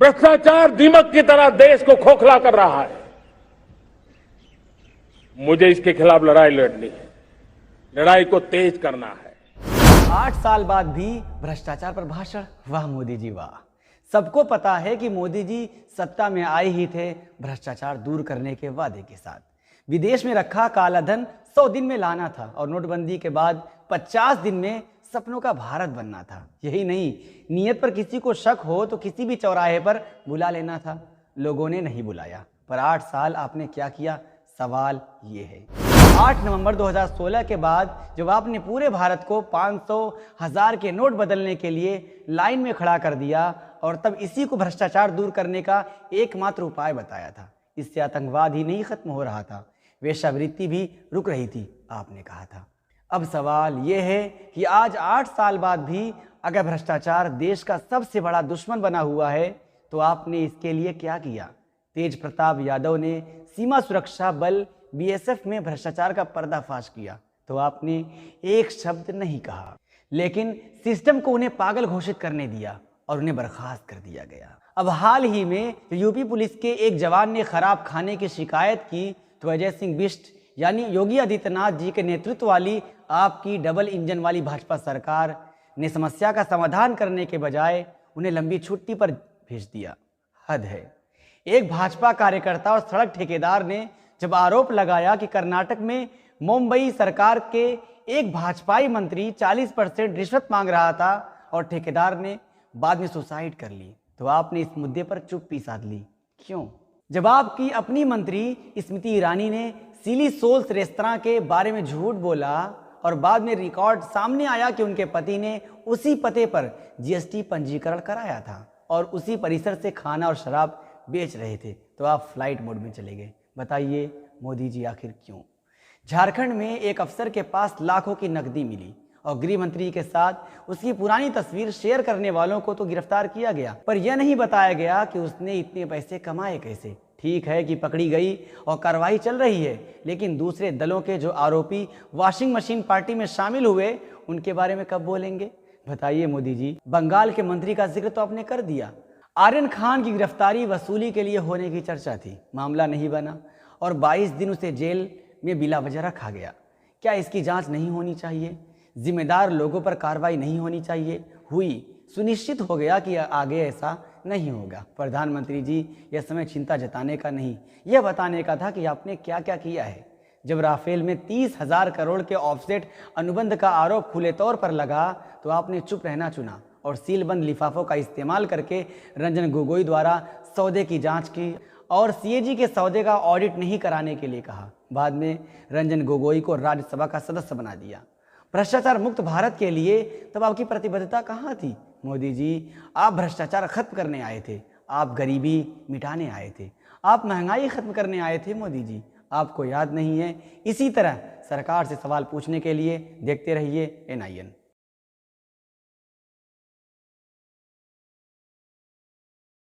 भ्रष्टाचार दीमक की तरह देश को खोखला कर रहा है। मुझे इसके खिलाफ लड़ाई लड़नी है, लड़ाई को तेज करना है। 8 साल बाद भी भ्रष्टाचार पर भाषण, वाह मोदी जी वाह। सबको पता है कि मोदी जी सत्ता में आए ही थे भ्रष्टाचार दूर करने के वादे के साथ। विदेश में रखा काला धन 100 दिन में लाना था और नोटबंदी के बाद 50 दिन में सपनों का भारत बनना था। यही नहीं, नियत पर किसी को शक हो तो किसी भी चौराहे पर बुला लेना था। लोगों ने नहीं बुलाया, पर 8 साल आपने क्या किया, सवाल ये है। 8 नवंबर 2016 के बाद जब आपने पूरे भारत को 500, 1000 के नोट बदलने के लिए लाइन में खड़ा कर दिया और तब इसी को भ्रष्टाचार दूर करने का एकमात्र उपाय बताया था। इससे आतंकवाद ही नहीं खत्म हो रहा था, वेश्यावृत्ति भी रुक रही थी, आपने कहा था। अब सवाल ये है कि आज 8 साल बाद भी अगर भ्रष्टाचार देश का सबसे बड़ा दुश्मन बना हुआ है तो आपने इसके लिए क्या किया? तेज प्रताप यादव ने सीमा सुरक्षा बल बीएसएफ में भ्रष्टाचार का पर्दाफाश किया तो आपने एक शब्द नहीं कहा, लेकिन सिस्टम को उन्हें पागल घोषित करने दिया और उन्हें बर्खास्त कर दिया गया। अब हाल ही में यूपी पुलिस के एक जवान ने खराब खाने की शिकायत की तो अजय सिंह बिष्ट यानी योगी आदित्यनाथ जी के नेतृत्व वाली आपकी डबल इंजन वाली भाजपा सरकार ने समस्या का समाधान करने के बजाय उन्हें लंबी छुट्टी पर भेज दिया। हद है। एक भाजपा कार्यकर्ता और सड़क ठेकेदार ने जब आरोप लगाया कि कर्नाटक में मुंबई सरकार के एक भाजपाई मंत्री 40% रिश्वत मांग रहा था और ठेकेदार ने बाद में सुसाइड कर ली, तो आपने इस मुद्दे पर चुप्पी साध ली। क्यों? जब आपकी अपनी मंत्री स्मृति ईरानी ने सिली सोल्स रेस्तरां के बारे में झूठ बोला और बाद में रिकॉर्ड सामने आया कि उनके पति ने उसी पते पर जीएसटी पंजीकरण कराया था और उसी परिसर से खाना और शराब बेच रहे थे, तो आप फ्लाइट मोड में चले गए। बताइए मोदी जी आखिर क्यों? झारखंड में एक अफसर के पास लाखों की नकदी मिली और गृह मंत्री के साथ उसकी पुरानी तस्वीर शेयर करने वालों को तो गिरफ्तार किया गया, पर यह नहीं बताया गया कि उसने इतने पैसे कमाए कैसे। ठीक है कि पकड़ी गई और कार्रवाई चल रही है, लेकिन दूसरे दलों के जो आरोपी वॉशिंग मशीन पार्टी में शामिल हुए उनके बारे में कब बोलेंगे? बताइए मोदी जी। बंगाल के मंत्री का जिक्र तो आपने कर दिया। आर्यन खान की गिरफ्तारी वसूली के लिए होने की चर्चा थी, मामला नहीं बना और 22 दिन उसे जेल में बिला वजह रखा गया। क्या इसकी जांच नहीं होनी चाहिए? जिम्मेदार लोगों पर कार्रवाई नहीं होनी चाहिए? हुई, सुनिश्चित हो गया कि आगे ऐसा नहीं होगा। प्रधानमंत्री जी, यह समय चिंता जताने का नहीं, यह बताने का था कि आपने क्या क्या किया है। जब राफेल में 30,000 करोड़ के ऑफसेट अनुबंध का आरोप खुले तौर पर लगा तो आपने चुप रहना चुना और सीलबंद लिफाफों का इस्तेमाल करके रंजन गोगोई द्वारा सौदे की जांच की और सीएजी के सौदे का ऑडिट नहीं कराने के लिए कहा। बाद में रंजन गोगोई को राज्यसभा का सदस्य बना दिया। भ्रष्टाचार मुक्त भारत के लिए तब आपकी प्रतिबद्धता कहाँ थी? मोदी जी, आप भ्रष्टाचार खत्म करने आए थे, आप गरीबी मिटाने आए थे, आप महंगाई खत्म करने आए थे। मोदी जी, आपको याद नहीं है? इसी तरह सरकार से सवाल पूछने के लिए देखते रहिए NIN।